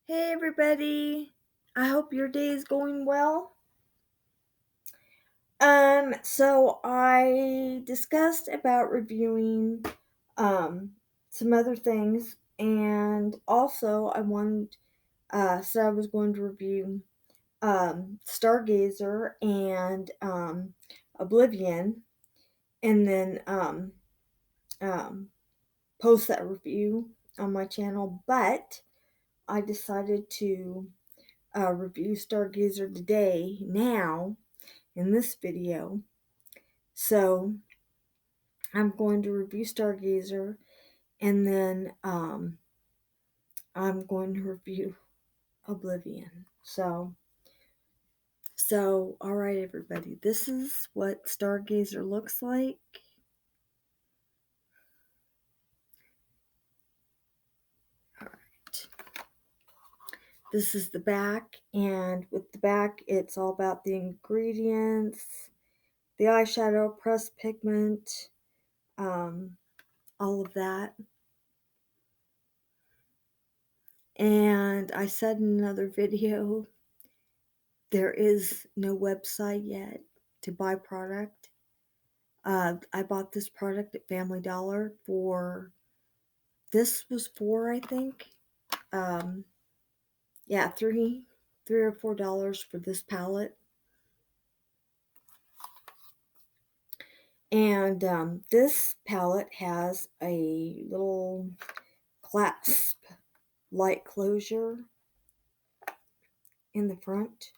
Hey everybody, I hope your day is going well. So I discussed about reviewing some other things, and also so I was going to review StarGazer and Oblivion, and then um post that review on my channel, but I decided to review StarGazer today, now, in this video. So I'm going to review StarGazer, and then I'm going to review Oblivion. So all right, everybody, this is what StarGazer looks like. All right. This is the back, and with the back, it's all about the ingredients, the eyeshadow, pressed pigment, all of that. And I said in another video, there is no website yet to buy product. I bought this product at Family Dollar this was for, I think, yeah, three or $4 for this palette. And this palette has a little clasp light closure in the front.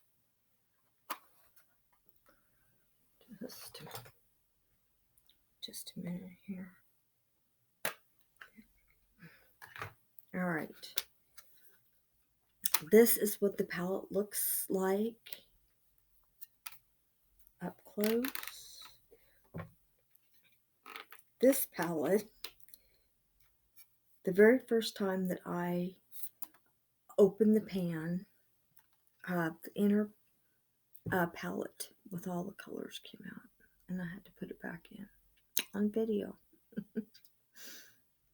Just a minute here. All right. This is what the palette looks like up close. This palette, the very first time that I opened the pan, the inner palette with all the colors came out, and I had to put it back in on video.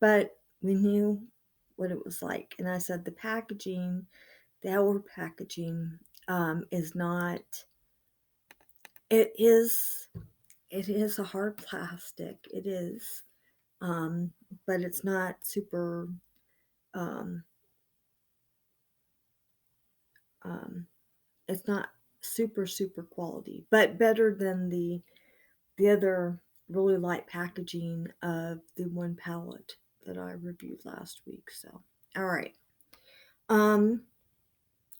But we knew what it was like, and I said the packaging, the outward packaging, is not. It is a hard plastic. It is, but it's not super. It's not super quality, but better than the other really light packaging of the one palette that I reviewed last week. So, all right.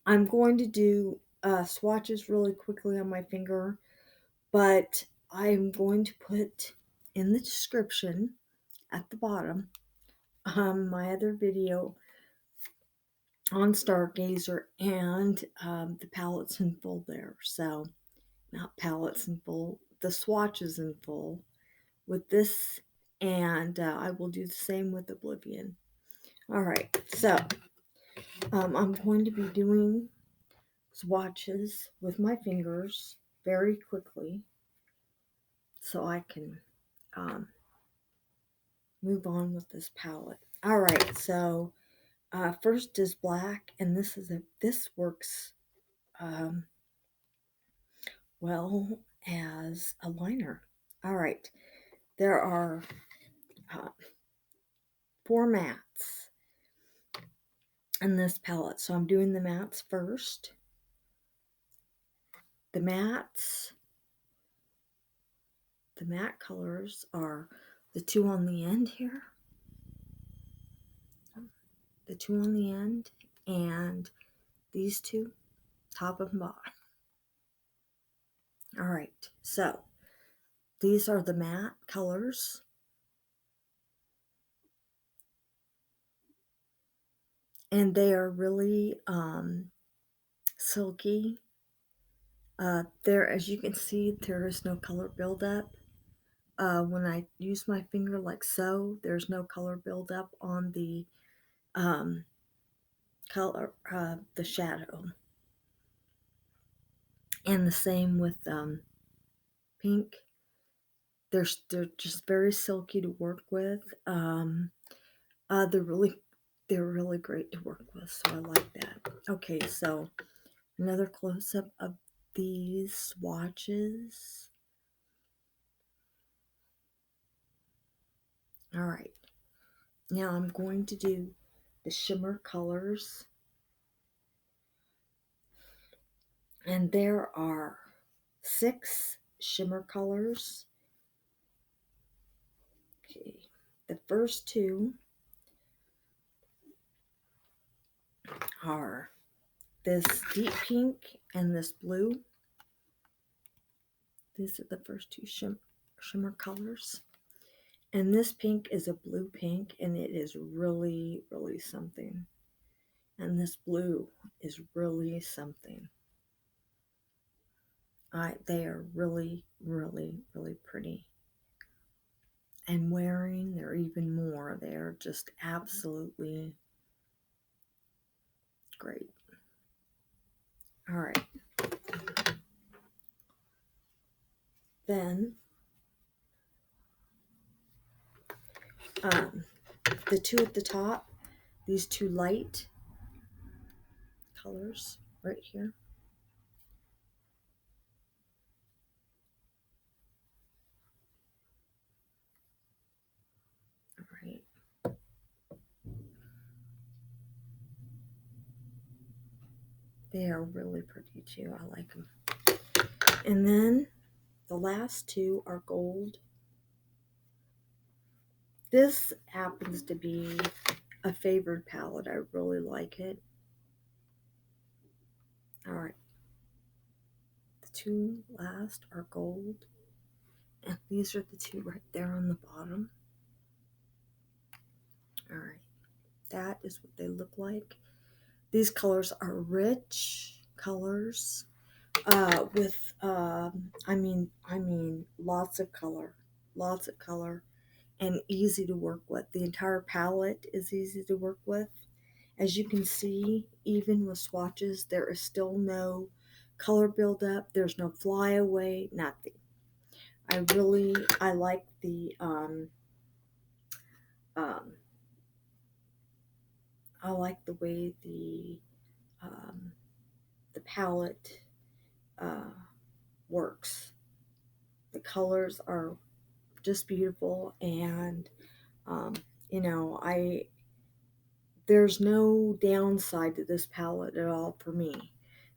I'm going to do swatches really quickly on my finger, but I'm going to put in the description at the bottom my other video on StarGazer and the palettes in full there. So, not palettes in full, the swatches in full with this, and I will do the same with Oblivion. All right, so I'm going to be doing swatches with my fingers very quickly so I can move on with this palette. All right, so first is black, and this works well as a liner. All right, there are 4 mattes in this palette, so I'm doing the mattes first. The matte colors are the 2 on the end here, the 2 on the end, and these 2, top and bottom. All right, so these are the matte colors. And they are really silky. There, as you can see, there is no color buildup. When I use my finger like so, there's no color buildup on the the shadow. And the same with pink. They're just very silky to work with. They're really they're really great to work with, so I like that. Okay, so another close-up of these swatches. All right, now I'm going to do the Shimmer Colors, and there are 6 Shimmer Colors. Okay, the first 2 are this deep pink and this blue. These are the first 2 Shimmer Colors. And this pink is a blue pink, and it is really, really something. And this blue is really something. They are really, really, really pretty. And wearing, they're even more. They're just absolutely great. All right. Then, the 2 at the top, these 2 light colors right here. All right. They are really pretty too. I like them. And then the last 2 are gold. This happens to be a favored palette. I really like it. All right. The 2 last are gold. And these are the 2 right there on the bottom. All right. That is what they look like. These colors are rich colors with, I mean, lots of color, and easy to work with. The entire palette is easy to work with. As you can see, even with swatches, there is still no color buildup. There's no flyaway, nothing. I like I like the way the palette works. The colors are just beautiful, and you know, there's no downside to this palette at all for me.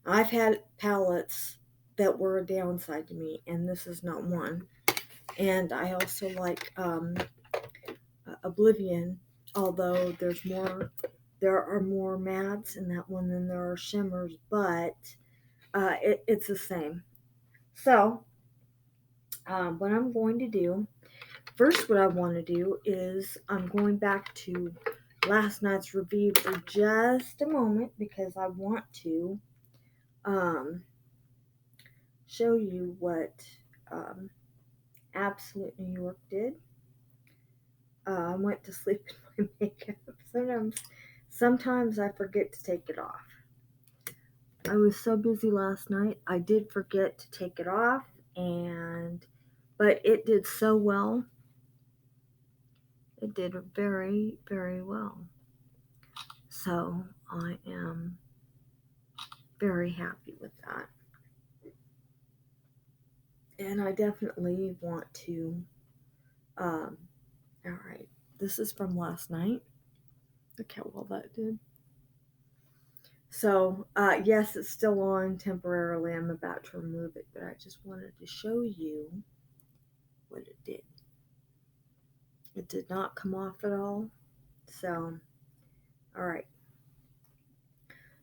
I've had palettes that were a downside to me, and this is not one. And I also like Oblivion, although there are more mattes in that one than there are shimmers, but it's the same. So, what I'm going to do, first what I want to do is I'm going back to last night's review for just a moment, because I want to show you what Absolute New York did. I went to sleep in my makeup. Sometimes I forget to take it off. I was so busy last night, I did forget to take it off, but it did so well. It did very, very well. So I am very happy with that. And I definitely want to, all right, this is from last night. Look how well that did. So, yes, it's still on temporarily. I'm about to remove it, but I just wanted to show you what it did. It did not come off at all. So, all right.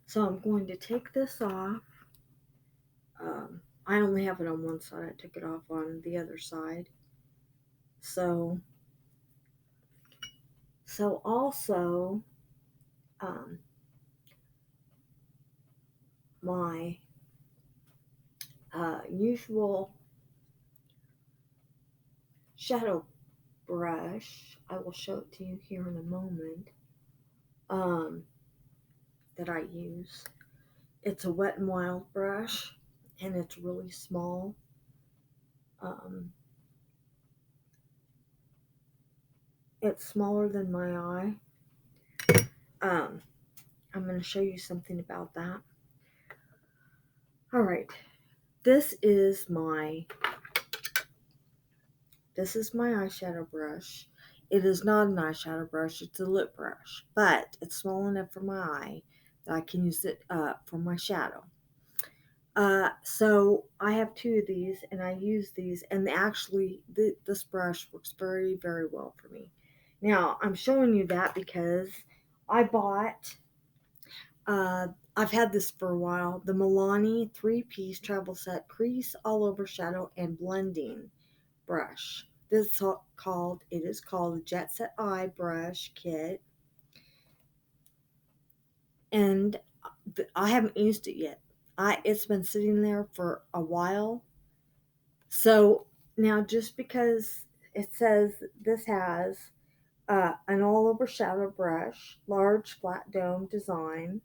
So I'm going to take this off. I only have it on one side. I took it off on the other side. So also, my usual shadow brush, I will show it to you here in a moment, that I use. It's a Wet n Wild brush, and it's really small. It's smaller than my eye. I'm going to show you something about that. All right, this is my eyeshadow brush. It is not an eyeshadow brush, it's a lip brush, but it's small enough for my eye that I can use it for my shadow. So I have two of these, and I use these, and actually this brush works very, very well for me. Now, I'm showing you that because I bought, I've had this for a while, the Milani 3-piece travel set crease all over shadow and blending brush. This is called the Jet Set Eye Brush Kit, and I haven't used it yet. It's been sitting there for a while. So now, just because it says this has an all-over shadow brush, large flat dome design,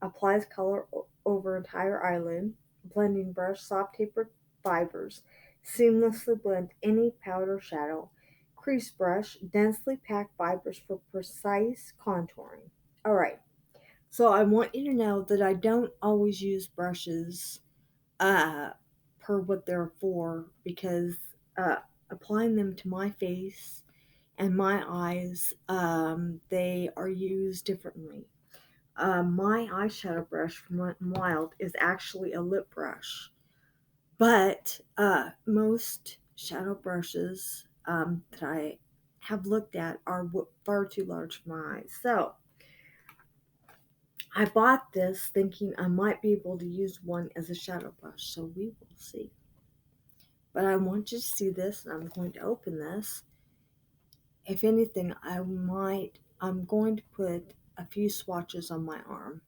applies color over entire eyelid, blending brush, soft tapered fibers, seamlessly blend any powder shadow, crease brush, densely packed fibers for precise contouring. All right, so I want you to know that I don't always use brushes uh, per what they're for, because uh, applying them to my face and my eyes, they are used differently. My eyeshadow brush from Wet n Wild is actually a lip brush, but most shadow brushes that I have looked at are far too large for my eyes. So I bought this thinking I might be able to use one as a shadow brush, so we will see. But I want you to see this, and I'm going to open this. If anything, I'm going to put a few swatches on my arm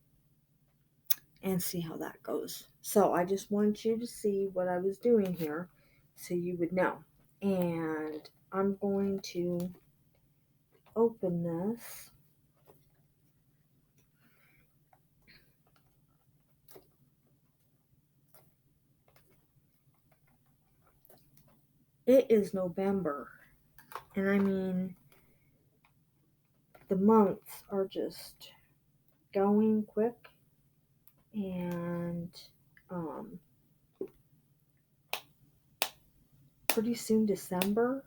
and see how that goes. So I just want you to see what I was doing here so you would know. And I'm going to open this. It is November, and I mean, the months are just going quick, and pretty soon December.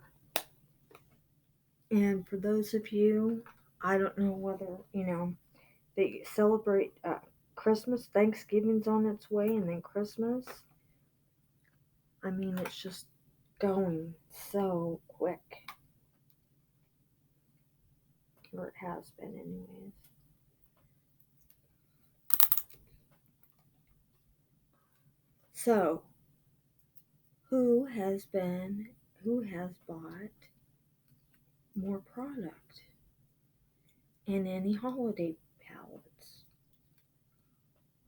And for those of you, I don't know whether, they celebrate Christmas, Thanksgiving's on its way, and then Christmas. I mean, it's just going so quick. Or it has been, anyways. So, who has bought more product and any holiday palettes?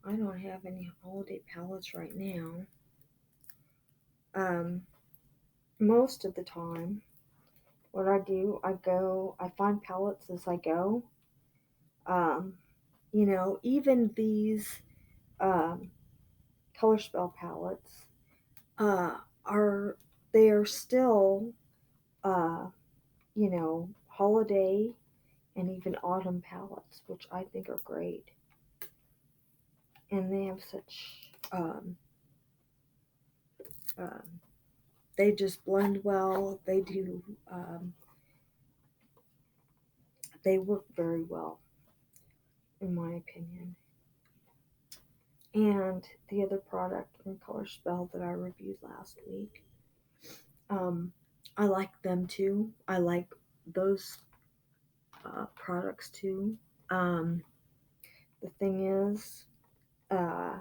I don't have any holiday palettes right now. Most of the time, what I do, I find palettes as I go. Even these Color Spell palettes uh, are they are still uh, holiday and even autumn palettes, which I think are great, and they have such um, they just blend well. They do they work very well, in my opinion. And the other product from Color Spell that I reviewed last week, I like them too. I like those products too. The thing is, I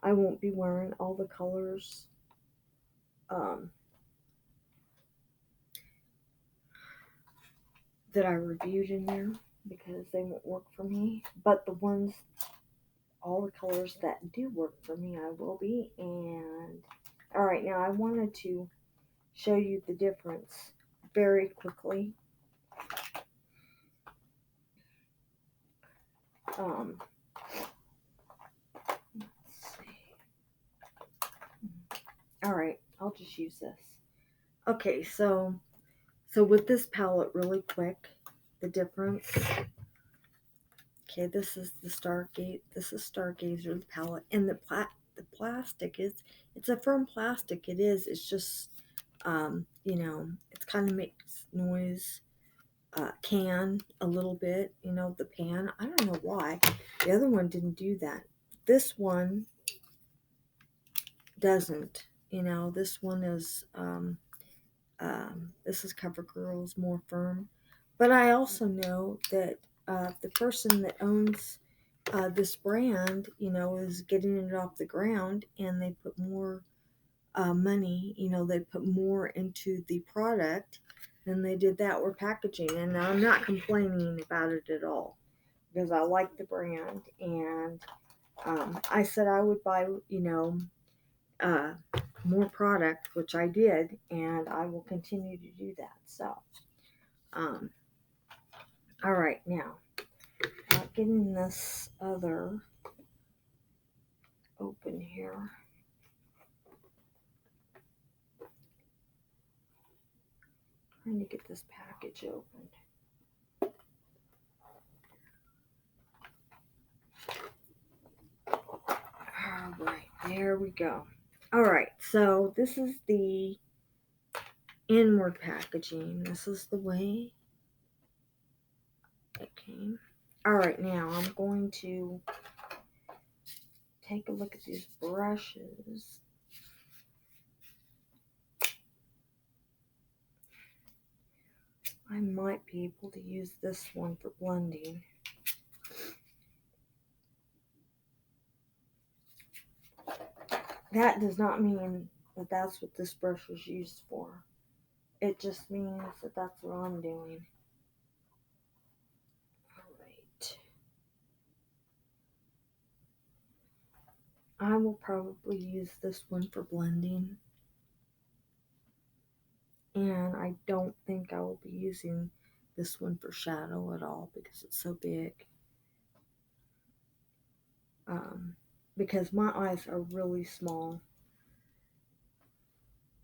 won't be wearing all the colors um, that I reviewed in there, because they won't work for me. But all the colors that do work for me, I will be. And all right, now I wanted to show you the difference very quickly. Let's see. All right, I'll just use this. Okay, so with this palette, really quick, the difference. Okay, this is the StarGazer, the palette, and the plastic it's a firm plastic. It is. It's just you know, it kind of makes noise. Can a little bit, you know, the pan. I don't know why. The other one didn't do that. This one doesn't. You know, this one is this is CoverGirl's more firm. But I also know that the person that owns this brand, you know, is getting it off the ground, and they put more money, you know, they put more into the product than they did that with packaging. And I'm not complaining about it at all because I like the brand, and I said I would buy, you know, uh, more product, which I did, and I will continue to do that. So, um, all right, now getting this other open here. Trying to get this package opened. All right, there we go. All right, so this is the inward packaging. This is the way it came. All right, now I'm going to take a look at these brushes. I might be able to use this one for blending. That does not mean that that's what this brush was used for. It just means that that's what I'm doing. Alright. I will probably use this one for blending. And I don't think I will be using this one for shadow at all because it's so big. Because my eyes are really small.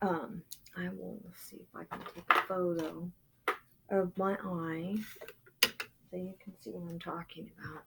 I will see if I can take a photo of my eye so you can see what I'm talking about.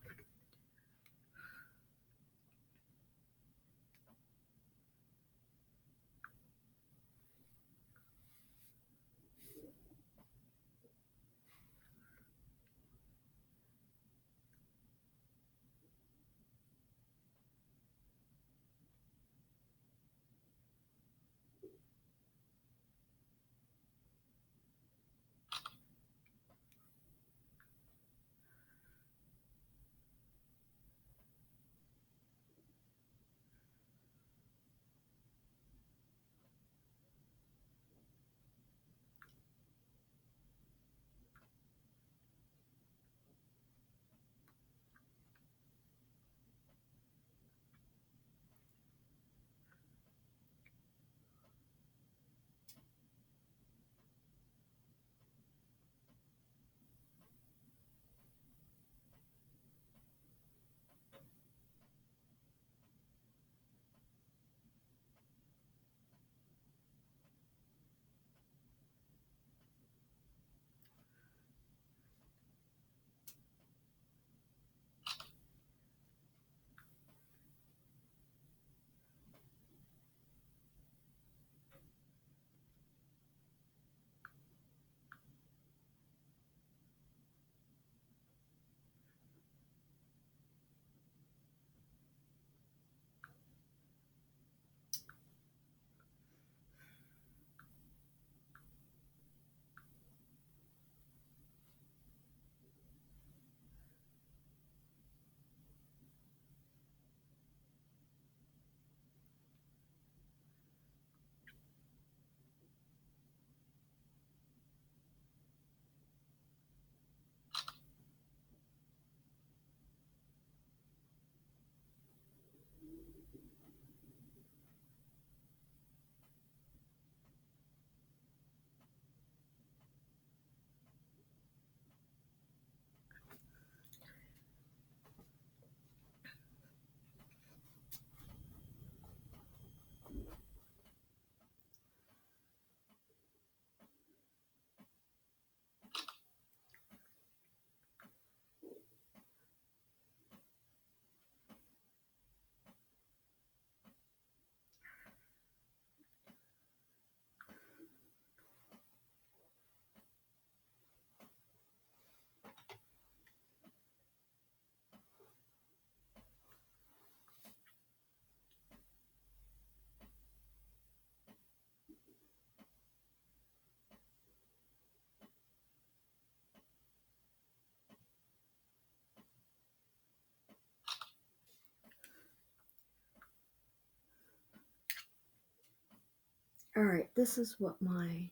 Alright, this is what my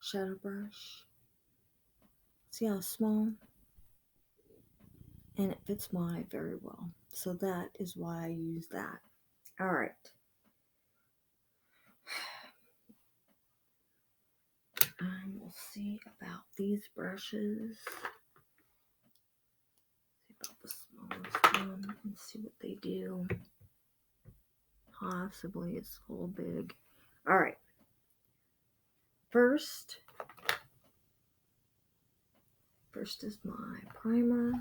shadow brush. See how small? And it fits my eye very well. So that is why I use that. Alright. And we'll see about these brushes. See about the smallest one. Let's see what they do. Possibly it's a little big. Alright. First is my primer.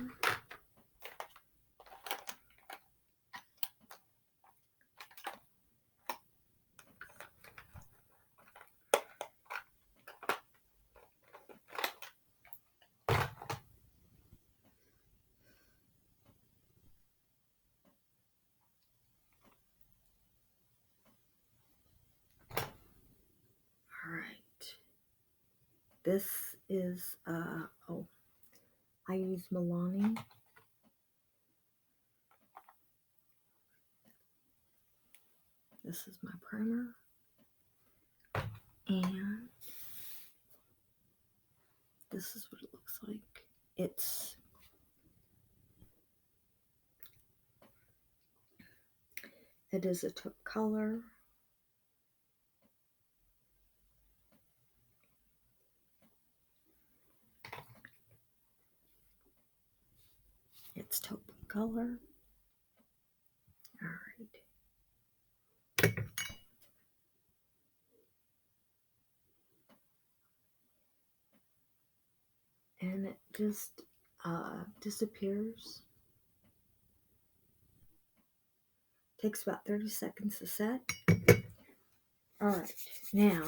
Alright. This is, I use Milani. This is my primer. And this is what it looks like. It is a taupe color. It's taupe color. Alright. And it just disappears. Takes about 30 seconds to set. Alright, now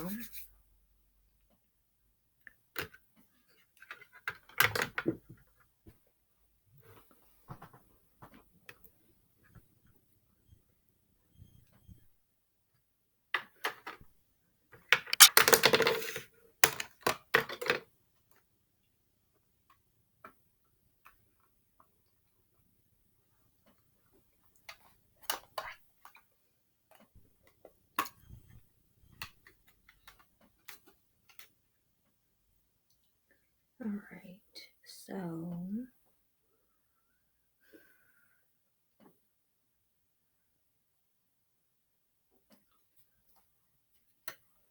so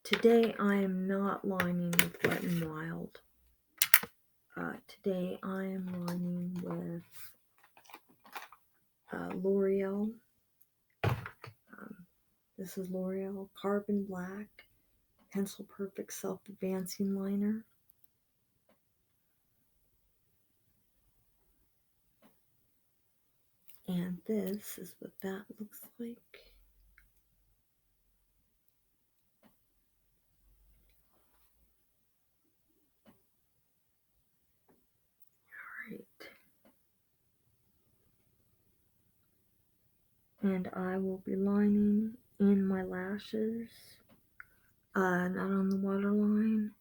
today I am not lining with Wet n Wild. Today I am lining with L'Oreal. This is L'Oreal Carbon Black Pencil Perfect Self-Advancing Liner. And this is what that looks like. Alright. And I will be lining in my lashes, not on the waterline.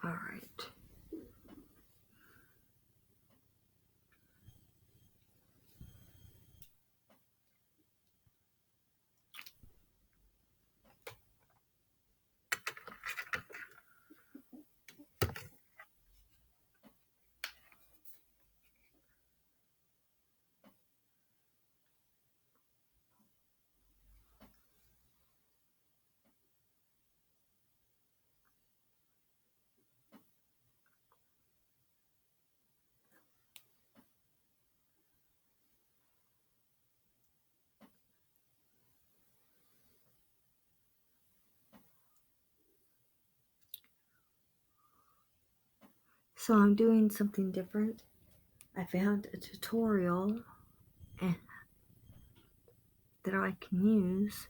Alright. So I'm doing something different. I found a tutorial that I can use,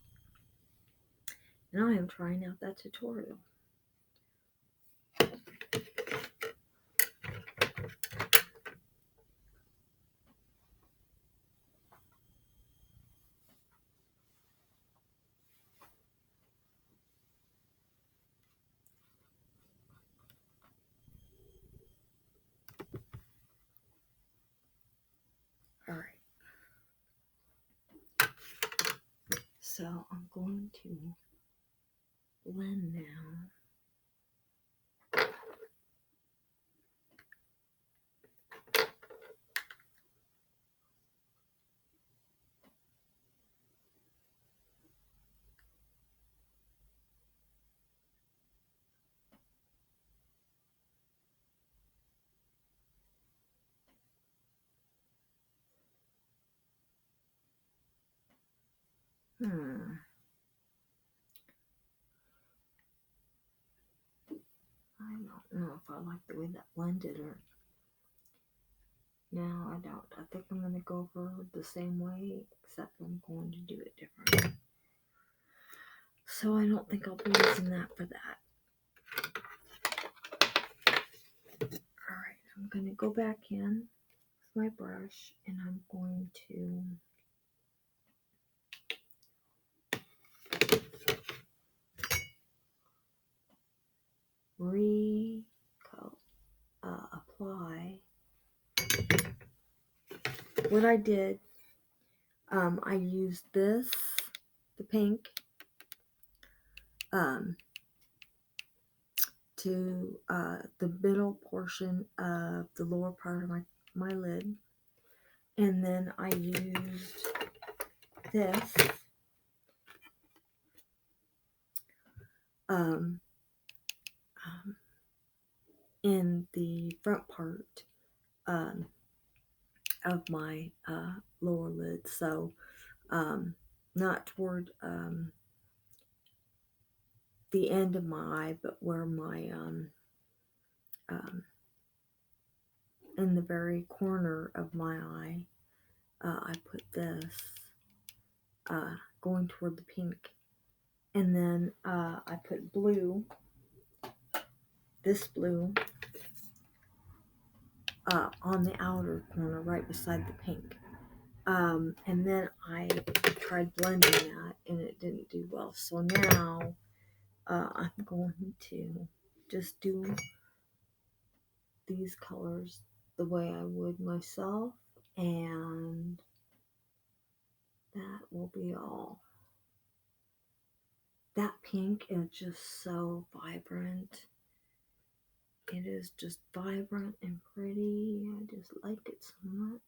and I am trying out that tutorial. So I'm going to blend now. I don't know if I like the way that blended or now. I don't. I think I'm going to go over the same way, except I'm going to do it different. So I don't think I'll be using that for that. Alright, I'm going to go back in with my brush and I'm going to apply what I did. I used this, the pink, to the middle portion of the lower part of my lid, and then I used this in the front part of my lower lid, so not toward the end of my eye, but where my in the very corner of my eye, I put this going toward the pink, and then I put blue, this blue, on the outer corner right beside the pink. And then I tried blending that and it didn't do well. So now I'm going to just do these colors the way I would myself, and that will be all. That pink is just so vibrant. It is just vibrant and pretty. I just like it so much.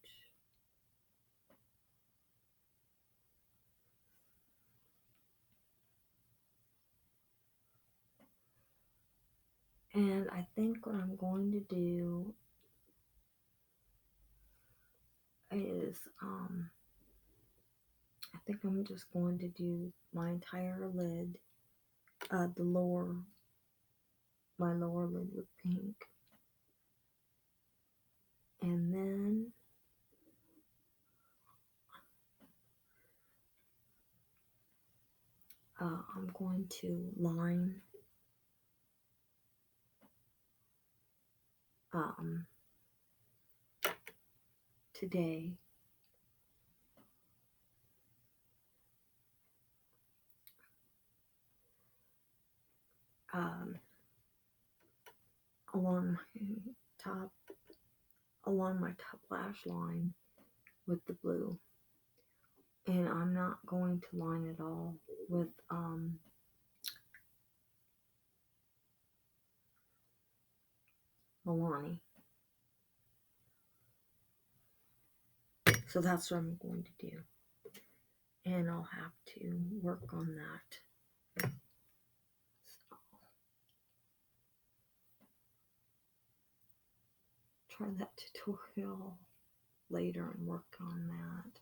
And I think what I'm going to do is, I think I'm just going to do my entire lid, my lower lid with pink. And then I'm going to line today along my top lash line with the blue. And I'm not going to line it all with Milani. So that's what I'm going to do. And I'll have to work on that. So, try that tutorial later and work on that.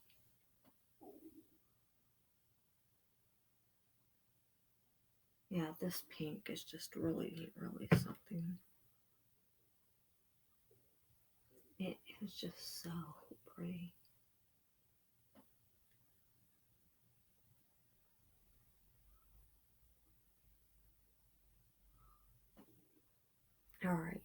Yeah, this pink is just really, really something. It is just so pretty. All right.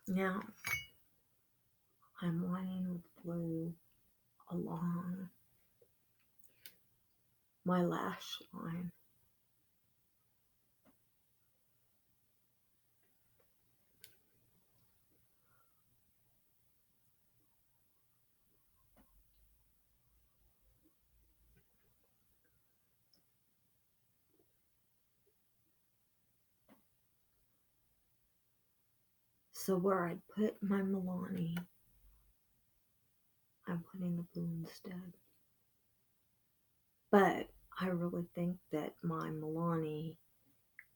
Now, I'm lining with blue along my lash line. So where I put my Milani, I'm putting the blue instead. But I really think that my Milani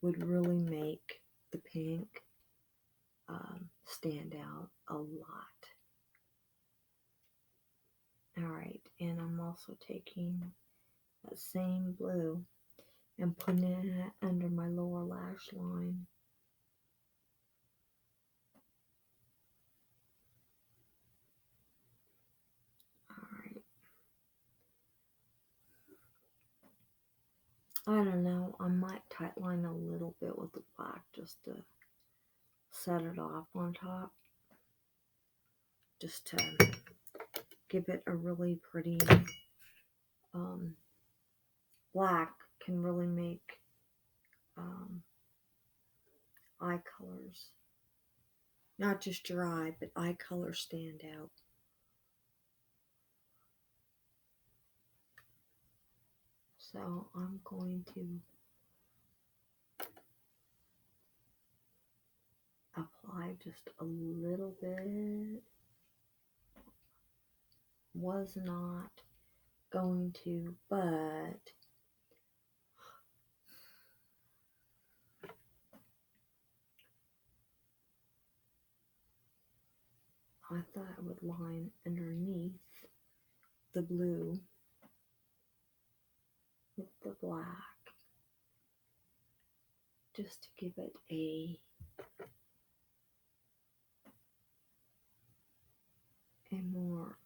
would really make the pink stand out a lot. Alright, and I'm also taking that same blue and putting it under my lower lash line. Alright. I don't know, I might tightline a little bit with the black just to set it off on top. Just to give it a really pretty black can really make eye colors, not just your eye, but eye colors stand out. So I'm going to apply just a little bit. Was not going to, but I thought I would line underneath the blue with the black just to give it a more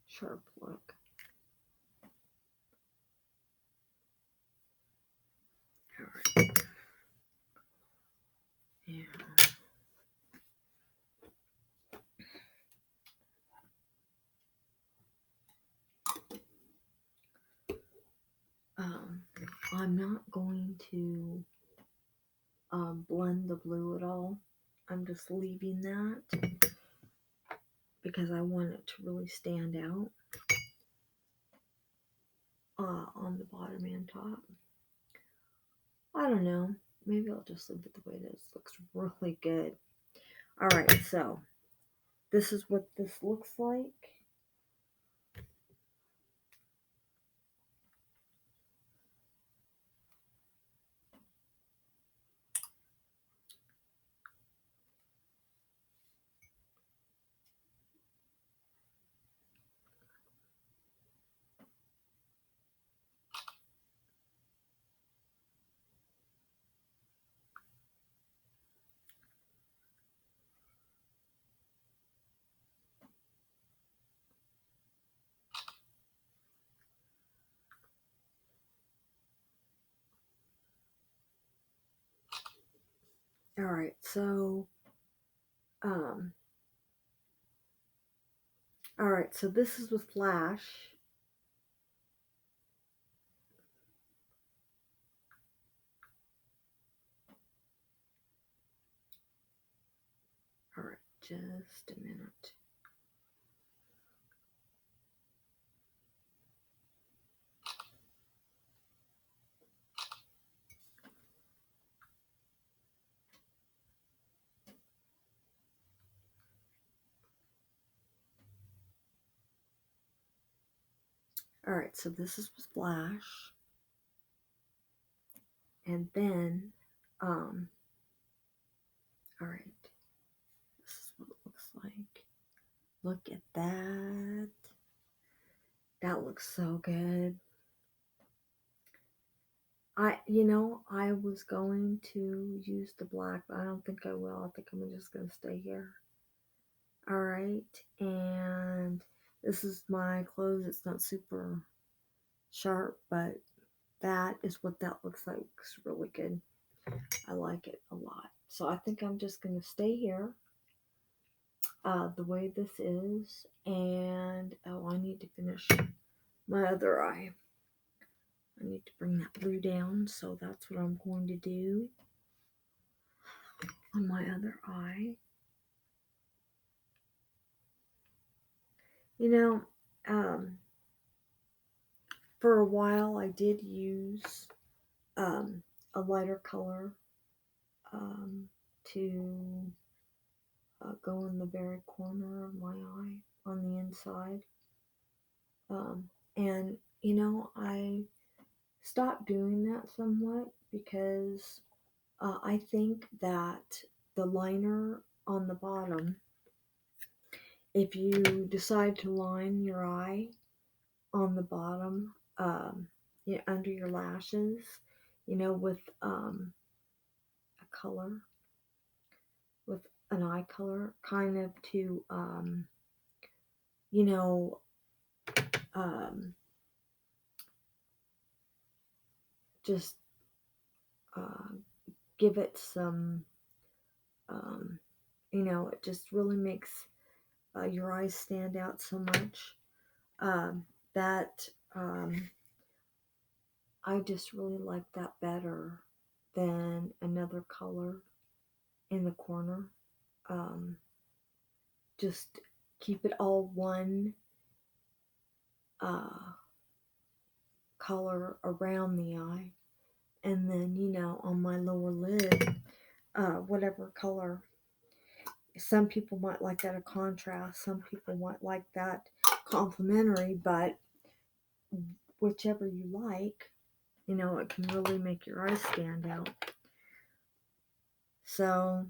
sharp look. All right. I'm not going to blend the blue at all. I'm just leaving that because I want it to really stand out on the bottom and top. I don't know. Maybe I'll just leave it the way it is. Looks really good. Alright, so this is what this looks like. Alright, so alright, so this is with Flash. Alright, just a minute. Alright, so this is with Flash. And then, alright, this is what it looks like. Look at that. That looks so good. I was going to use the black, but I don't think I will. I think I'm just going to stay here. Alright, and this is my clothes. It's not super sharp, but that is what that looks like. It's really good. I like it a lot. So I think I'm just going to stay here. the way this is. And oh, I need to finish my other eye. I need to bring that blue down, so that's what I'm going to do on my other eye. You know, for a while I did use a lighter color to go in the very corner of my eye on the inside. And, you know, I stopped doing that somewhat because I think that the liner on the bottom, if you decide to line your eye on the bottom, under your lashes, you know, with a color, with an eye color, kind of to, you know, just give it some, you know, it just really makes your eyes stand out so much that I just really like that better than another color in the corner. Just keep it all one color around the eye, and then, you know, on my lower lid, whatever color. Some people might like that a contrast, some people might like that complementary, but whichever you like, you know, it can really make your eyes stand out. So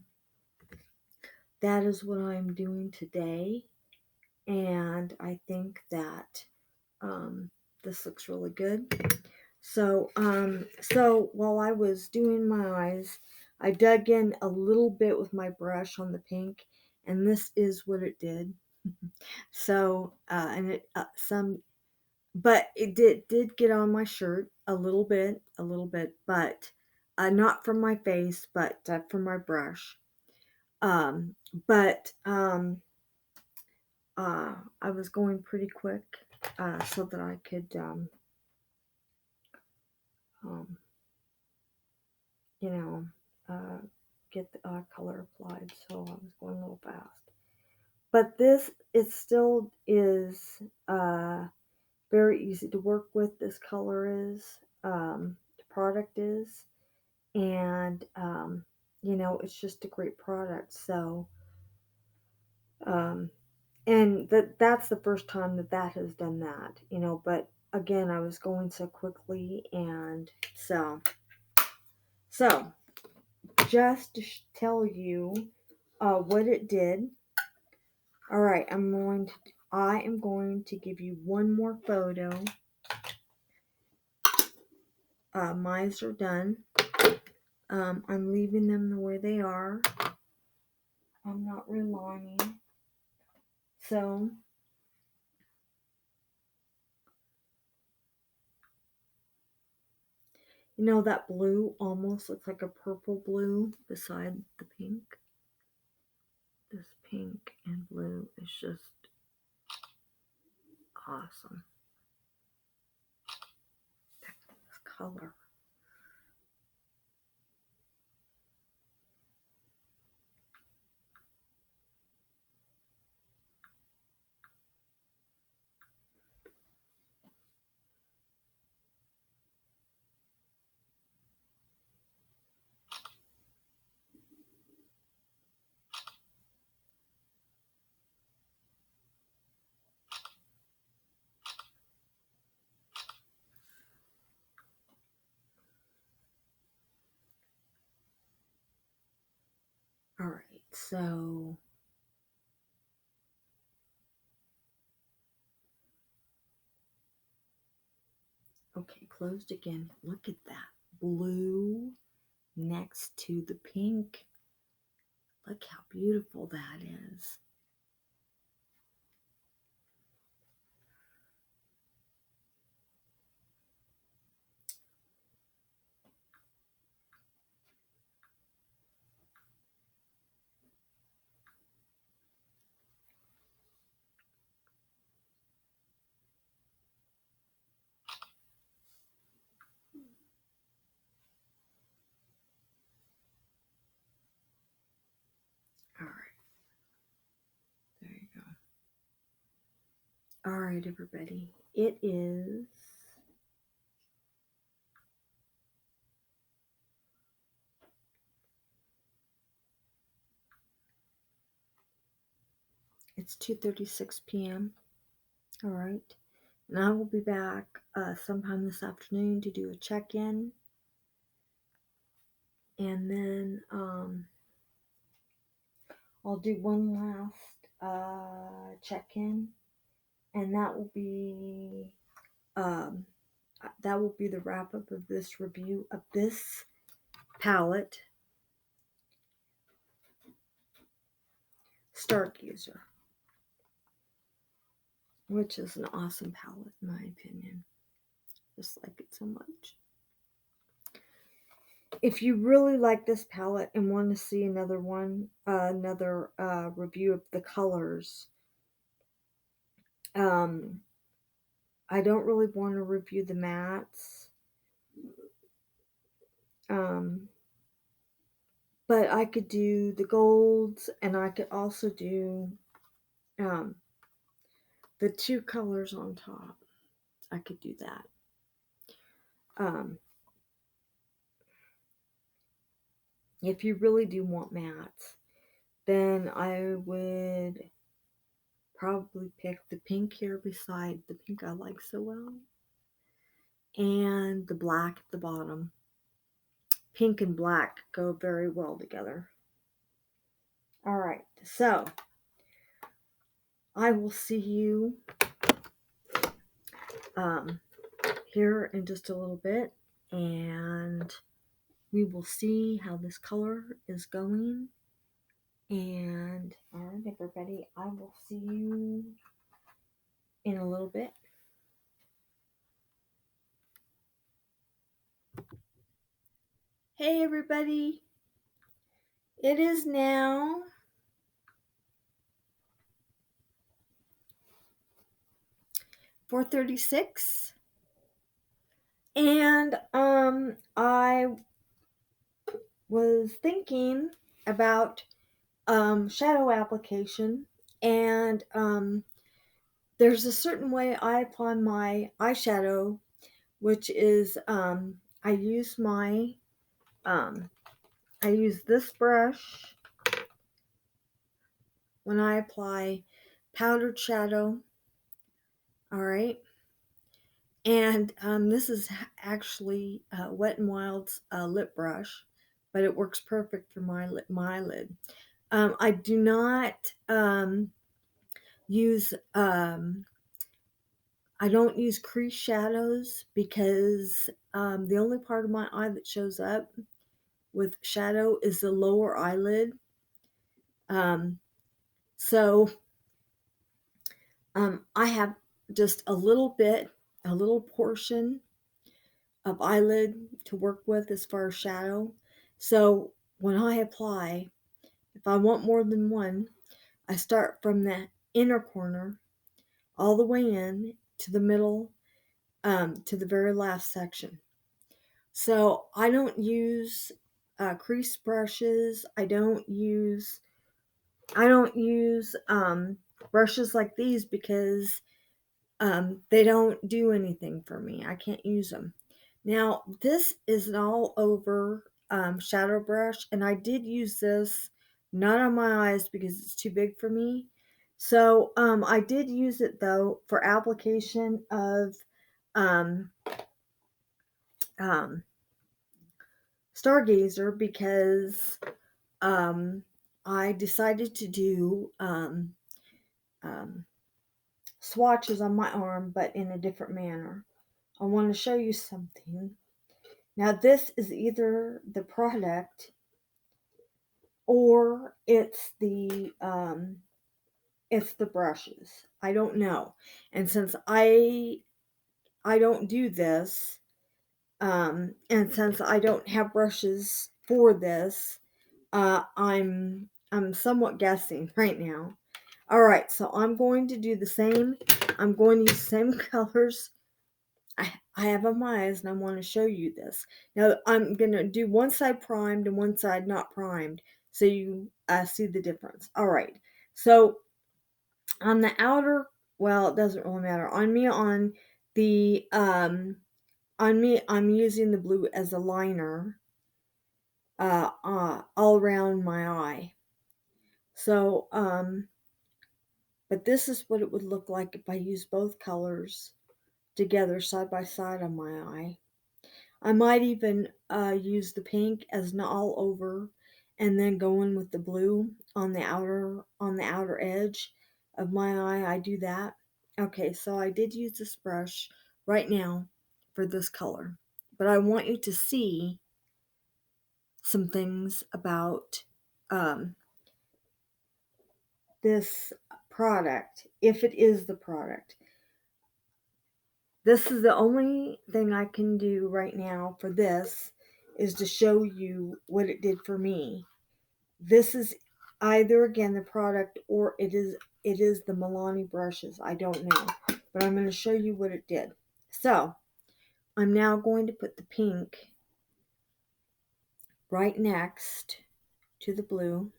that is what I'm doing today, and I think that this looks really good. So while I was doing my eyes, I dug in a little bit with my brush on the pink, and this is what it did. So and it but it did get on my shirt a little bit, but not from my face, but from my brush. Um, but I was going pretty quick so that I could, you know, get the color applied. So I was going a little fast. But this, it still is very easy to work with. This color is, the product is, and you know, it's just a great product. So and that's the first time that has done that, you know. But again, I was going so quickly, and so just to tell you what it did. All right, I am going to give you one more photo. Mine are done. I'm leaving them the way they are. I'm not relining. So you know, that blue almost looks like a purple blue beside the pink. This pink and blue is just awesome. This color. All right, so okay, closed again. Look at that blue next to the pink. Look how beautiful that is. All right, everybody. It is it's 2:36 p.m. All right. And I will be back sometime this afternoon to do a check-in. And then I'll do one last check-in. And that will be the wrap-up of this review of this palette, StarGazer, which is an awesome palette in my opinion. Just like it so much. If you really like this palette and want to see another one, another review of the colors, I don't really want to review the mattes, but I could do the golds, and I could also do the two colors on top. I could do that. If you really do want mattes, then I would probably pick the pink here beside the pink I like so well, and the black at the bottom. Pink and black go very well together. All right, so I will see you here in just a little bit, and we will see how this color is going. And all right, everybody, I will see you in a little bit. Hey, everybody. It is now 4:36, and I was thinking about shadow application, and there's a certain way I apply my eyeshadow, which is I use this brush when I apply powdered shadow. All right. And this is actually Wet n Wild's lip brush, but it works perfect for my lid. I do not use I don't use crease shadows because the only part of my eye that shows up with shadow is the lower eyelid. So I have just a little portion of eyelid to work with as far as shadow. So when I apply, if I want more than one, I start from the inner corner all the way in to the middle, to the very last section. So I don't use crease brushes. I don't use brushes like these because they don't do anything for me. I can't use them. Now, this is an all over shadow brush, and I did use this not on my eyes because it's too big for me. So I did use it though for application of StarGazer because I decided to do swatches on my arm, but in a different manner. I want to show you something. Now, this is either the product or it's the brushes. I don't know. And since I don't do this, and since I don't have brushes for this, I'm somewhat guessing right now. All right, so I'm going to do the same. I'm going to use the same colors I have on my eyes, and I want to show you this. Now, I'm going to do one side primed and one side not primed, so you see the difference. All right, so on the outer, well, it doesn't really matter. On me, I'm using the blue as a liner all around my eye. So, but this is what it would look like if I use both colors together side by side on my eye. I might even use the pink as an all over and then go in with the blue on the outer edge of my eye. I do that. Okay, so I did use this brush right now for this color, but I want you to see some things about um, this product, if it is the product. This is the only thing I can do right now for this, is to show you what it did for me. This is either, again, the product, or it is the Milani brushes. I don't know, but I'm going to show you what it did. So I'm now going to put the pink right next to the blue,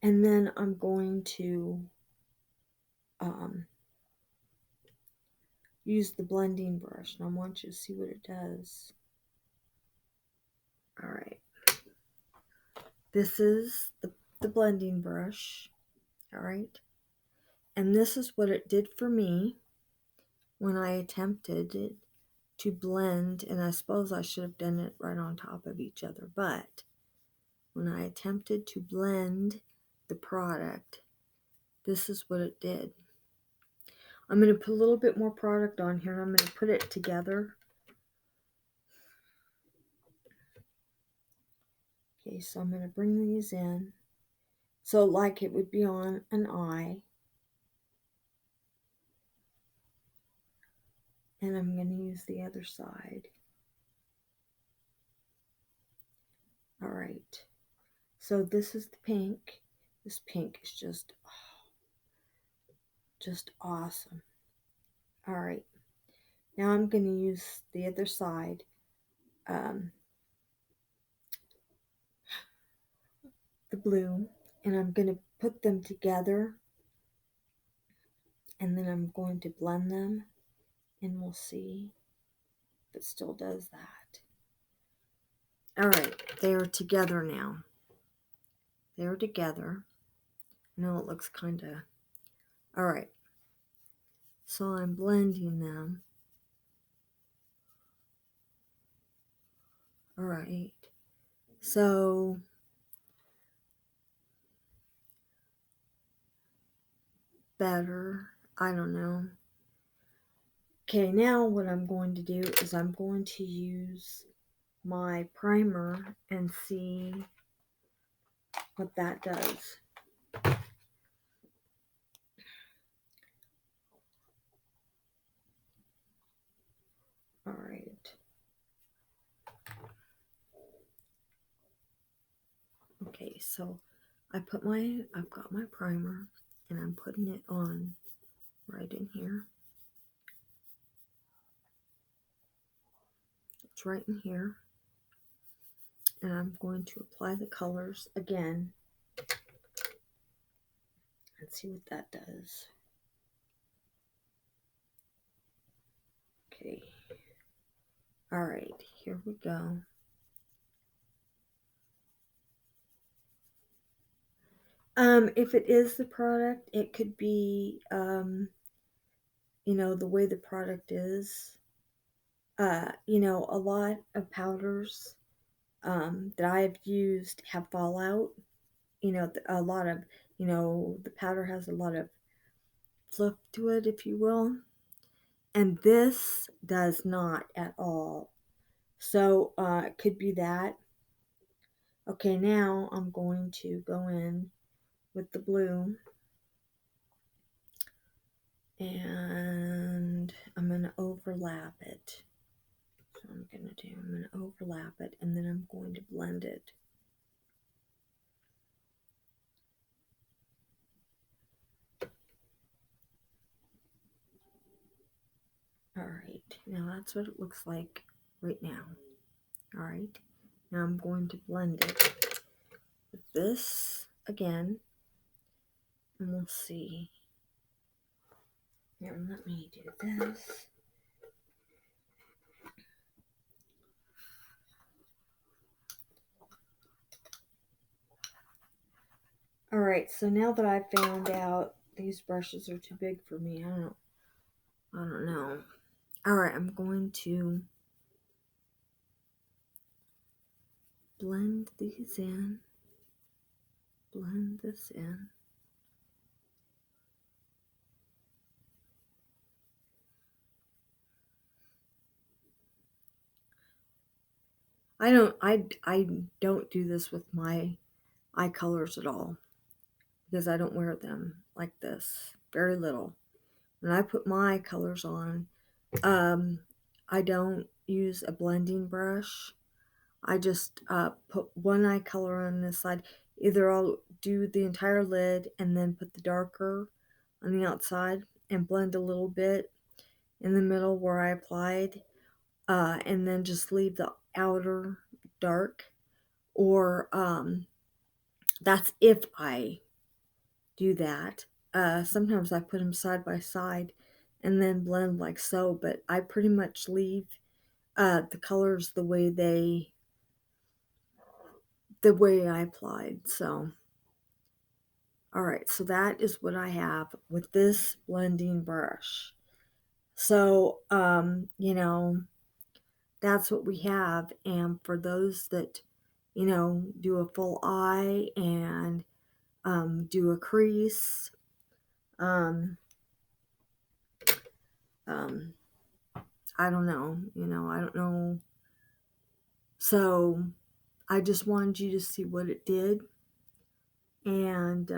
and then I'm going to use the blending brush, and I want you to see what it does. All right, this is the blending brush. All right, and this is what it did for me when I attempted it to blend, and I suppose I should have done it right on top of each other, but when I attempted to blend the product, this is what it did. I'm going to put a little bit more product on here, and I'm going to put it together. Okay, so I'm going to bring these in, so like it would be on an eye. And I'm going to use the other side. All right, so this is the pink. This pink is just awesome. All right, now I'm going to use the other side. The blue, and I'm going to put them together, and then I'm going to blend them, and we'll see if it still does that. All right, they are together now. They're together. I know it looks kind of... All right, so I'm blending them. All right, so better, I don't know. Okay, now what I'm going to do is I'm going to use my primer and see what that does. All right. Okay, so I've got my primer, and I'm putting it on right in here. It's right in here. And I'm going to apply the colors again and see what that does. Okay. All right, here we go. If it is the product, it could be, you know, the way the product is. You know, a lot of powders that I've used have fallout. You know, a lot of, you know, the powder has a lot of fluff to it, if you will. And this does not at all. So it could be that. Okay, now I'm going to go in with the blue, and I'm going to overlap it. So I'm going to overlap it, and then I'm going to blend it. All right, now that's what it looks like right now. All right, now I'm going to blend it with this again, and we'll see. Here, let me do this. Alright, so now that I've found out these brushes are too big for me, I don't know. Alright, I'm going to blend these in. Blend this in. I don't do this with my eye colors at all because I don't wear them like this. Very little. When I put my eye colors on, I don't use a blending brush. I just put one eye color on this side. Either I'll do the entire lid and then put the darker on the outside and blend a little bit in the middle where I applied, and then just leave the outer dark. Or that's if I do that. Sometimes I put them side by side and then blend like so, but I pretty much leave the colors the way I applied. So alright, so that is what I have with this blending brush. So you know, that's what we have. And for those that, you know, do a full eye and do a crease, I don't know, I don't know. So I just wanted you to see what it did. And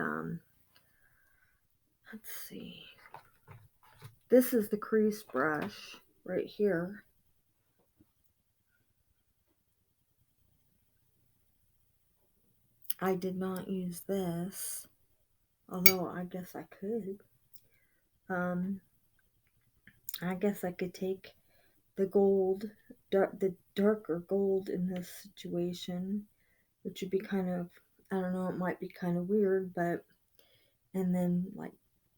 let's see. This is the crease brush right here. I did not use this, although I guess I could. I guess I could take the gold, the darker gold in this situation, which would be kind of, I don't know, it might be kind of weird, but, and then like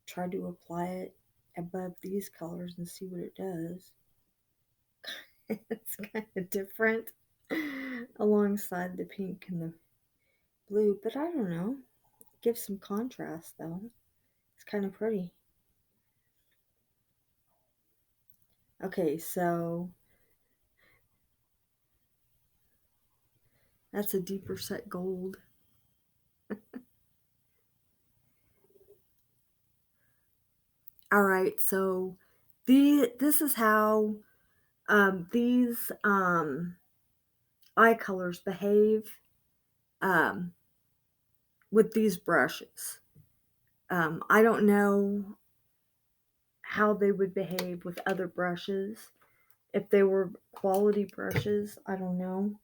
try to apply it above these colors and see what it does. It's kind of different alongside the pink and the blue, but I don't know. It gives some contrast though. It's kind of pretty. Okay, so that's a deeper set gold. All right, so this is how these eye colors behave with these brushes. I don't know how they would behave with other brushes. If they were quality brushes, I don't know.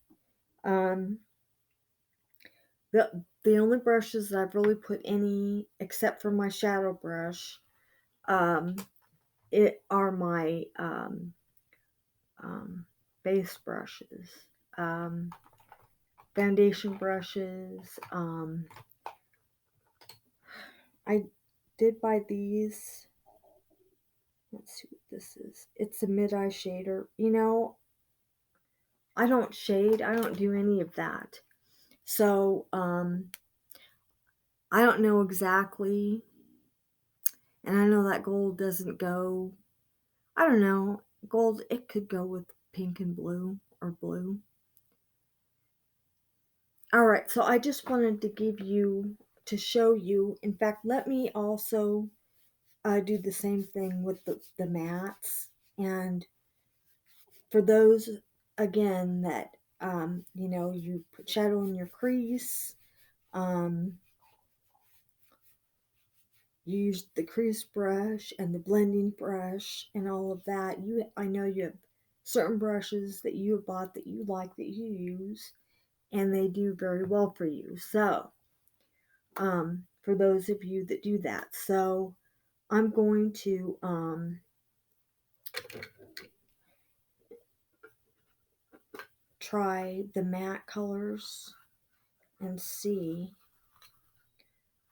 The only brushes that I've really put any, except for my shadow brush, it are my base brushes, foundation brushes. I did buy these. Let's see what this is. It's a mid-eye shader. You know, I don't shade. I don't do any of that. So, I don't know exactly. And I know that gold doesn't go, I don't know, gold, it could go with pink and blue or blue. All right, so I just wanted to show you. In fact, let me also do the same thing with the mattes. And for those, again, that, you put shadow in your crease, you use the crease brush and the blending brush and all of that. I know you have certain brushes that you have bought that you like, that you use, and they do very well for you. So, for those of you that do that, so I'm going to try the matte colors and see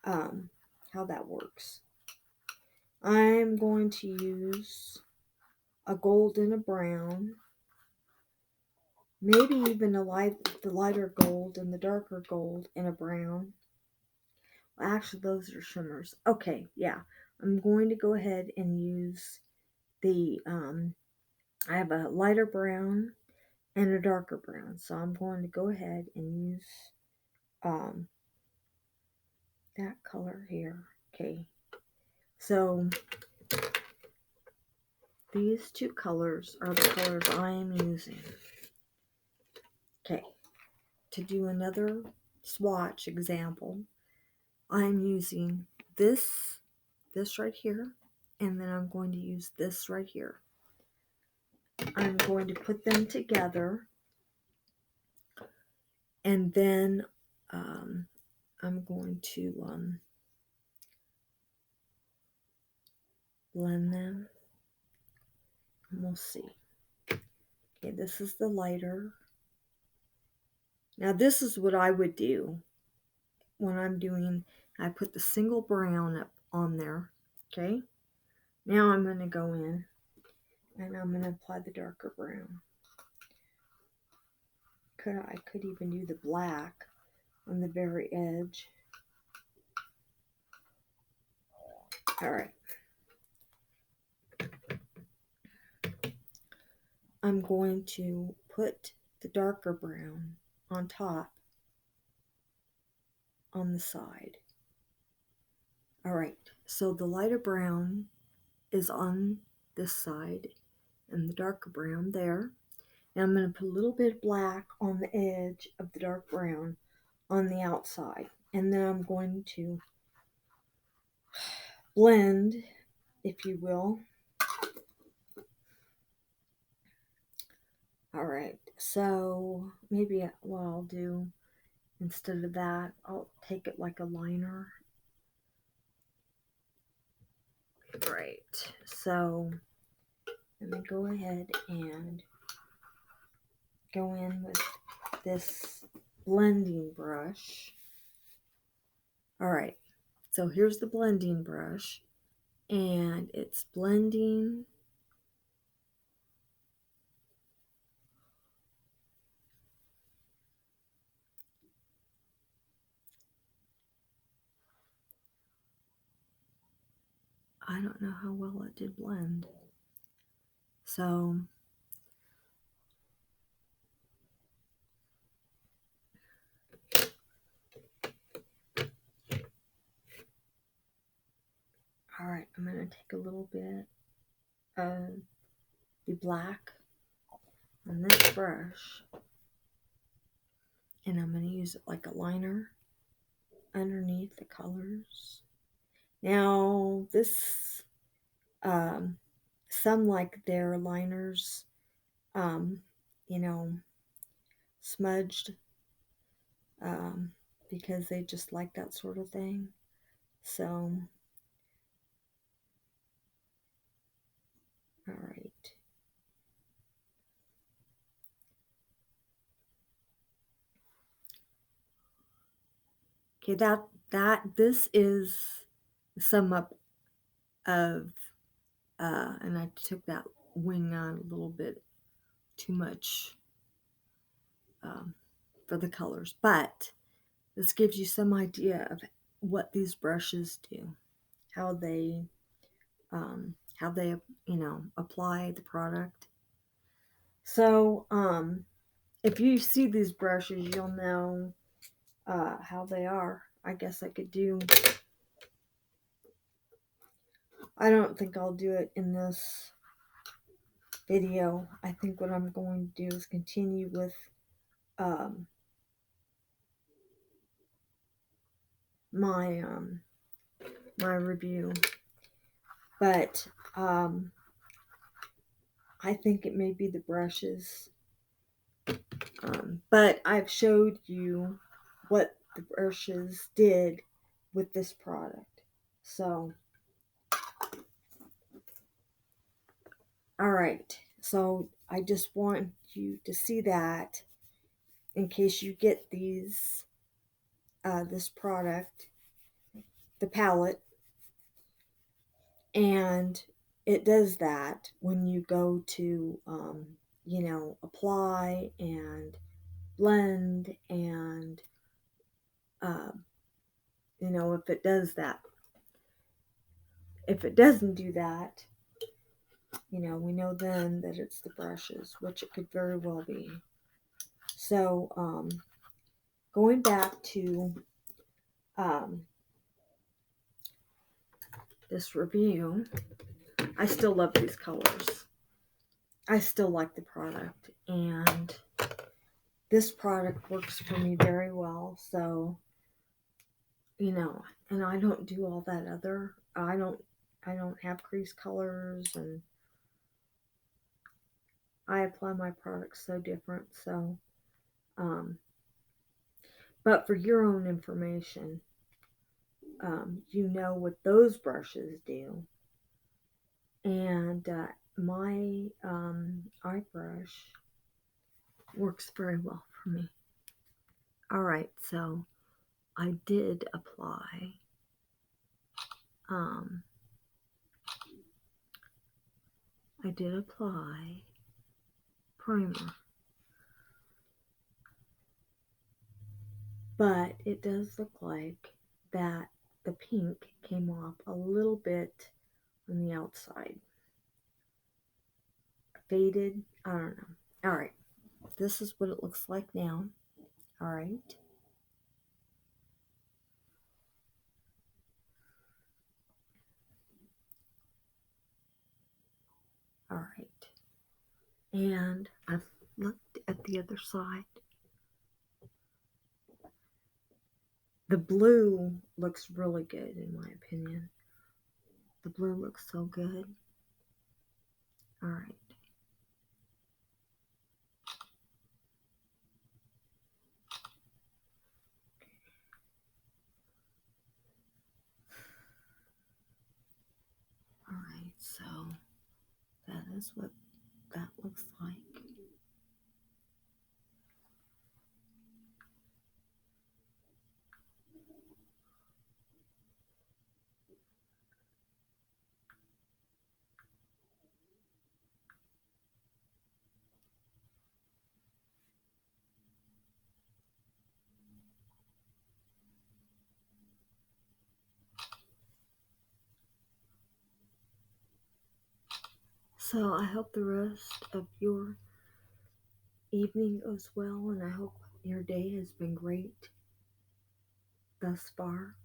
how that works. I'm going to use a gold and a brown, maybe even the lighter gold and the darker gold and a brown. Well, actually, those are shimmers. Okay, yeah. I'm going to go ahead and use the, I have a lighter brown and a darker brown. So I'm going to go ahead and use um, that color here. Okay. So these two colors are the colors I am using. Okay. To do another swatch example, I'm using this right here, and then I'm going to use this right here. I'm going to put them together, and then I'm going to blend them, and we'll see. Okay, this is the lighter. Now this is what I would do when I'm doing, I put the single brown up on there. Okay, now I'm going to go in and I'm going to apply the darker brown. I could even do the black on the very edge. All right. I'm going to put the darker brown on top on the side. All right, so the lighter brown is on this side and the darker brown there. And I'm going to put a little bit of black on the edge of the dark brown on the outside. And then I'm going to blend, if you will. All right, so maybe what I'll do instead of that, I'll take it like a liner. Right, so let me go ahead and go in with this blending brush. All right, so here's the blending brush, and it's blending. I don't know how well it did blend. So all right, I'm going to take a little bit of the black on this brush, and I'm going to use it like a liner underneath the colors. Now, this, some like their liners, you know, smudged, because they just like that sort of thing. So, all right. Okay, this is the sum up of, and I took that wing on a little bit too much for the colors, but this gives you some idea of what these brushes do, how they, apply the product. So, if you see these brushes, you'll know how they are. I guess I could do, I don't think I'll do it in this video. I think what I'm going to do is continue with my my review, but I think it may be the brushes, but I've showed you what the brushes did with this product. So all right, so I just want you to see that in case you get these this product, the palette, And it does that when you go to, apply and blend and, if it does that. If it doesn't do that, we know then that it's the brushes, which it could very well be. So, going back to this review, I still love these colors. I still like the product, and this product works for me very well. So, and I don't do all that other. I don't have crease colors, and I apply my products so different. So, but for your own information, you know what those brushes do. And my eye brush works very well for me. All right, so I did apply primer, but it does look like that the pink came off a little bit on the outside. Faded, I don't know. All right, this is what it looks like now. All right. All right. And I've looked at the other side. The blue looks really good in my opinion. The blue looks so good. All right. All right, so that is what that looks like. So I hope the rest of your evening goes well, and I hope your day has been great thus far.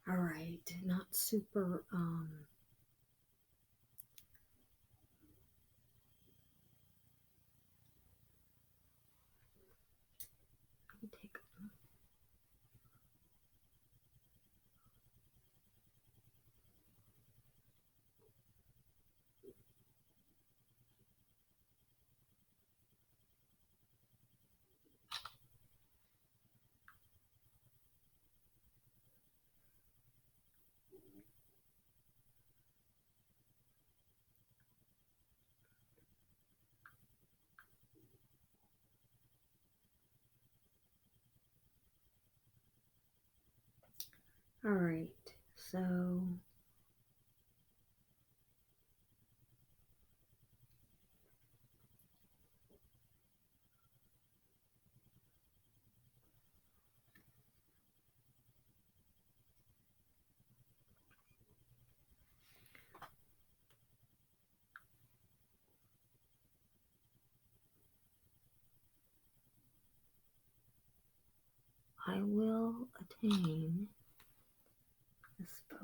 All right, not super let me take Alright, so I will attain this photo.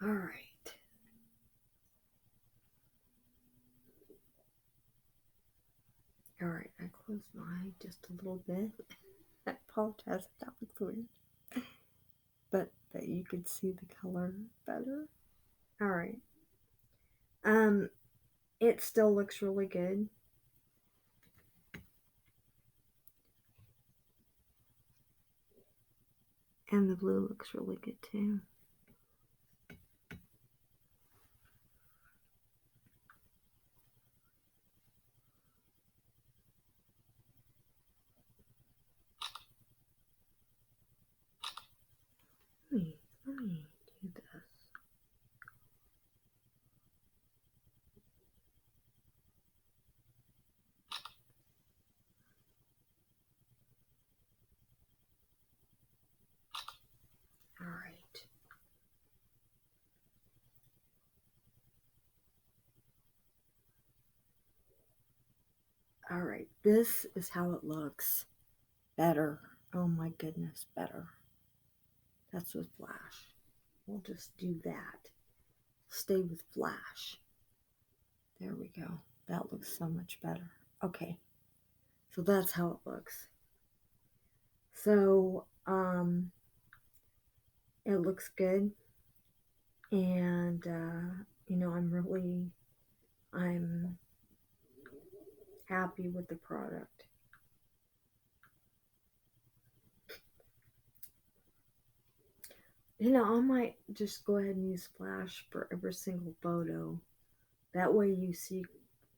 Alright. Alright, I closed my eye just a little bit. I apologize if that looks weird. But that you could see the color better. Alright. It still looks really good. And the blue looks really good too. Let me do this. Alright. Alright, this is how it looks. Better. Oh my goodness, better. That's with flash. We'll just do that. Stay with flash. There we go. That looks so much better. Okay. So that's how it looks. So, it looks good. And, I'm happy with the product. I might just go ahead and use flash for every single photo. That way you see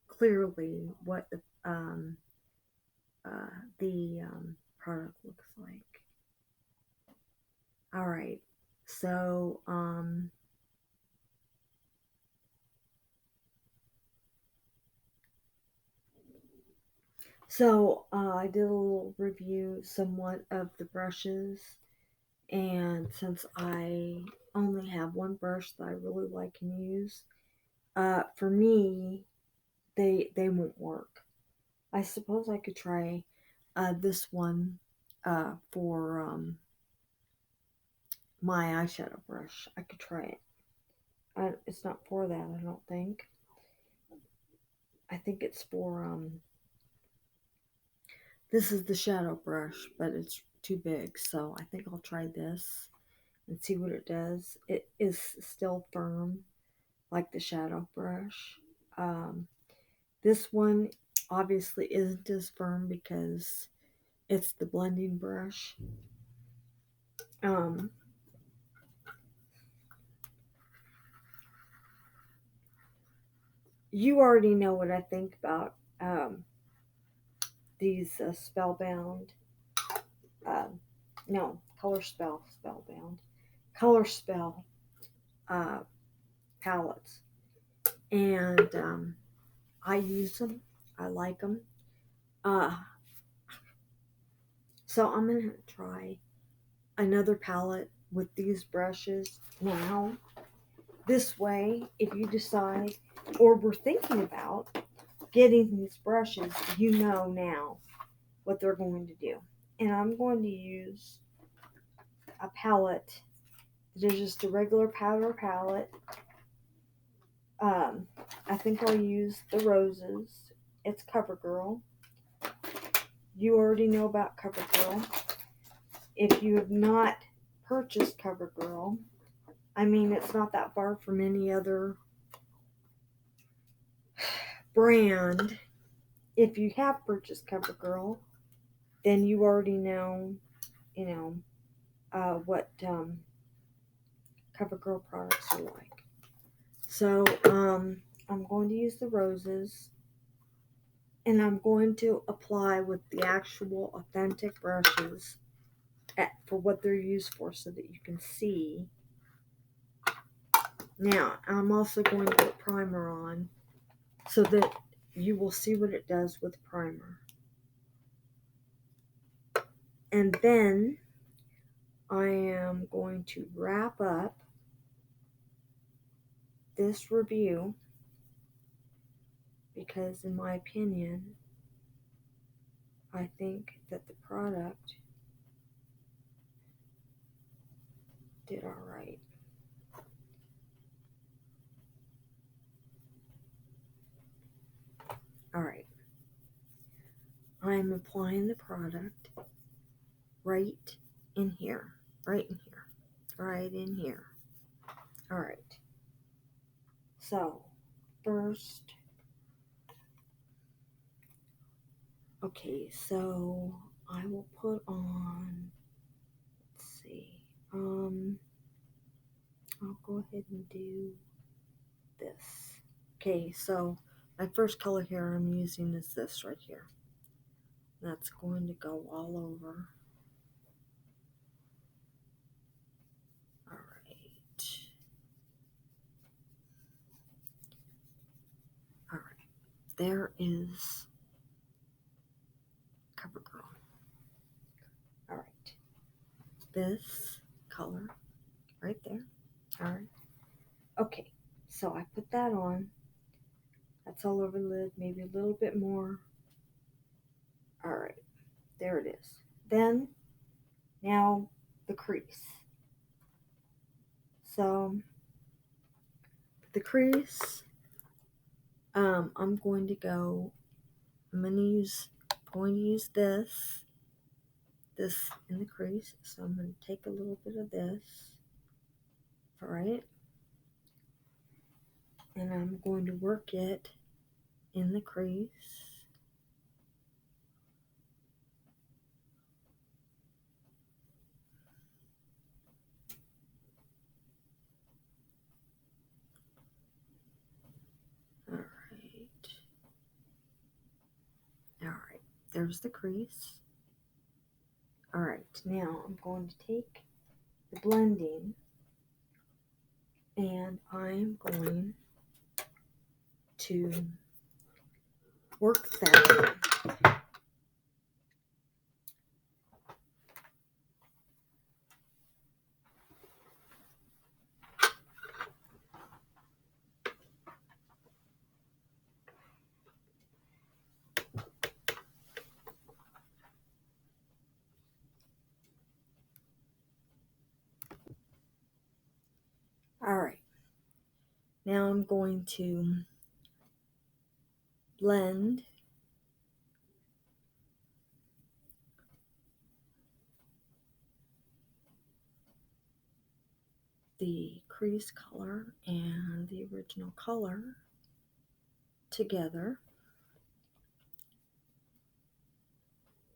clearly what the product looks like. Alright, so I did a little review somewhat of the brushes, and since I only have one brush that I really like and use, for me, they won't work. I suppose I could try this one for my eyeshadow brush. I could try it. It's not for that, I don't think. I think it's for this is the shadow brush, but it's too big, so I think I'll try this and see what it does. It is still firm, like the shadow brush. This one obviously isn't as firm because it's the blending brush. You already know what I think about these Spellbound. No, Color Spell palettes. And I use them. I like them. So I'm going to try another palette with these brushes now. This way, if you decide or were thinking about getting these brushes, you know now what they're going to do. And I'm going to use a palette that is just a regular powder palette. I think I'll use the roses. It's CoverGirl. You already know about CoverGirl. If you have not purchased CoverGirl, I mean, it's not that far from any other brand, if you have purchased CoverGirl, then you already know, what CoverGirl products are like. So I'm going to use the roses, and I'm going to apply with the actual authentic brushes for what they're used for, so that you can see. Now I'm also going to put primer on, so that you will see what it does with primer. And then I am going to wrap up this review, because in my opinion, I think that the product did all right. All right. I'm applying the product right in here, right in here, right in here. All right. So first, okay, so I will put on, let's see, I'll go ahead and do this. Okay, so my first color here I'm using is this right here. That's going to go all over. All right. All right. There is CoverGirl. All right. This color right there. All right. Okay. So I put that on. That's all over the lid. Maybe a little bit more. All right. There it is. Then, now the crease. So the crease, I'm going to use this in the crease. So I'm going to take a little bit of this, all right, and I'm going to work it in the crease. All right, there's the crease. All right, now I'm going to take the blending, and I'm going to work that. All right, now I'm going to blend the crease color and the original color together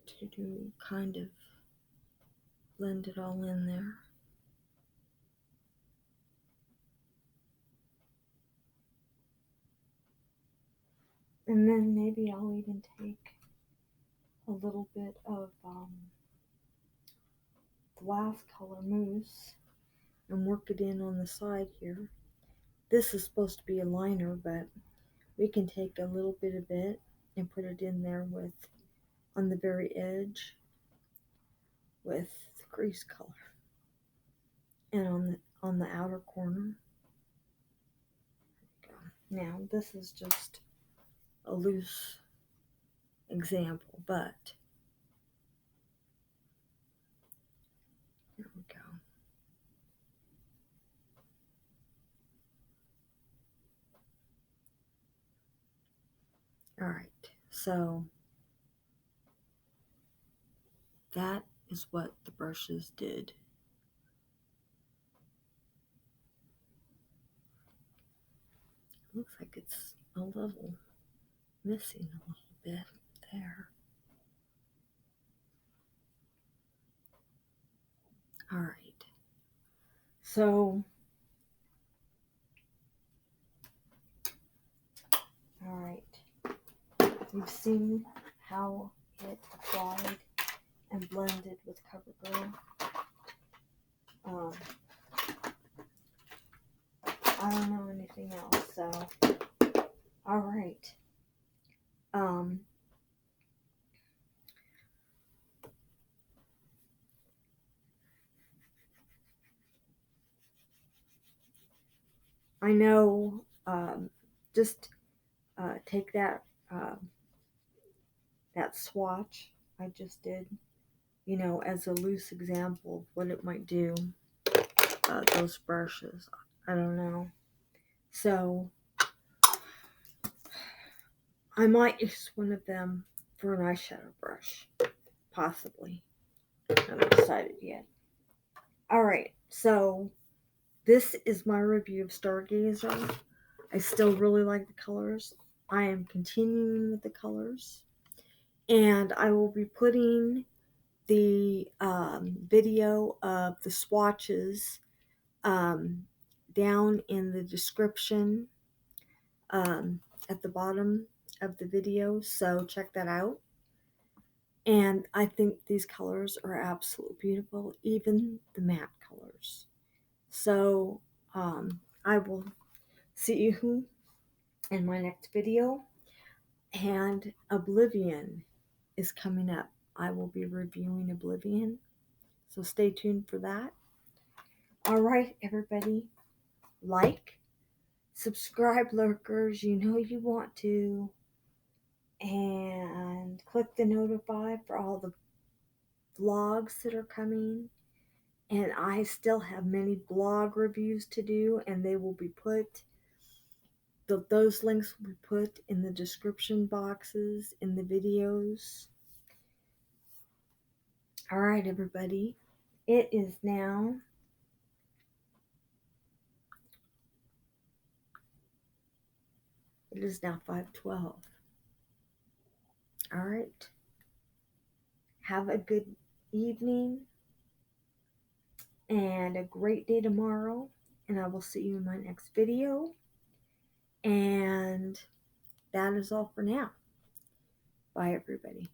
to do kind of blend it all in there. And then maybe I'll even take a little bit of glass color mousse and work it in on the side here. This is supposed to be a liner, but we can take a little bit of it and put it in there on the very edge with the crease color, and on the outer corner. Now this is just a loose example, but there we go. All right, so that is what the brushes did. Looks like it's a level. missing a little bit there. All right. So, all right. You've seen how it applied and blended with CoverGirl. I don't know anything else, so all right. I know. Just take that that swatch I just did, as a loose example of what it might do. Those brushes, I don't know. So I might use one of them for an eyeshadow brush, possibly. I haven't decided yet. Alright, so this is my review of StarGazer. I still really like the colors. I am continuing with the colors. And I will be putting the video of the swatches down in the description at the bottom of the video, so check that out. And I think these colors are absolutely beautiful, even the matte colors. So I will see you in my next video. And Oblivion is coming up. I will be reviewing Oblivion, so stay tuned for that. All right, everybody, like, subscribe, lurkers, you know you want to, and click the notify for all the vlogs that are coming. And I still have many blog reviews to do, and they will be put, those links will be put in the description boxes in the videos. All right, everybody, it is now 5:12. All right. Have a good evening and a great day tomorrow. And I will see you in my next video. And that is all for now. Bye, everybody.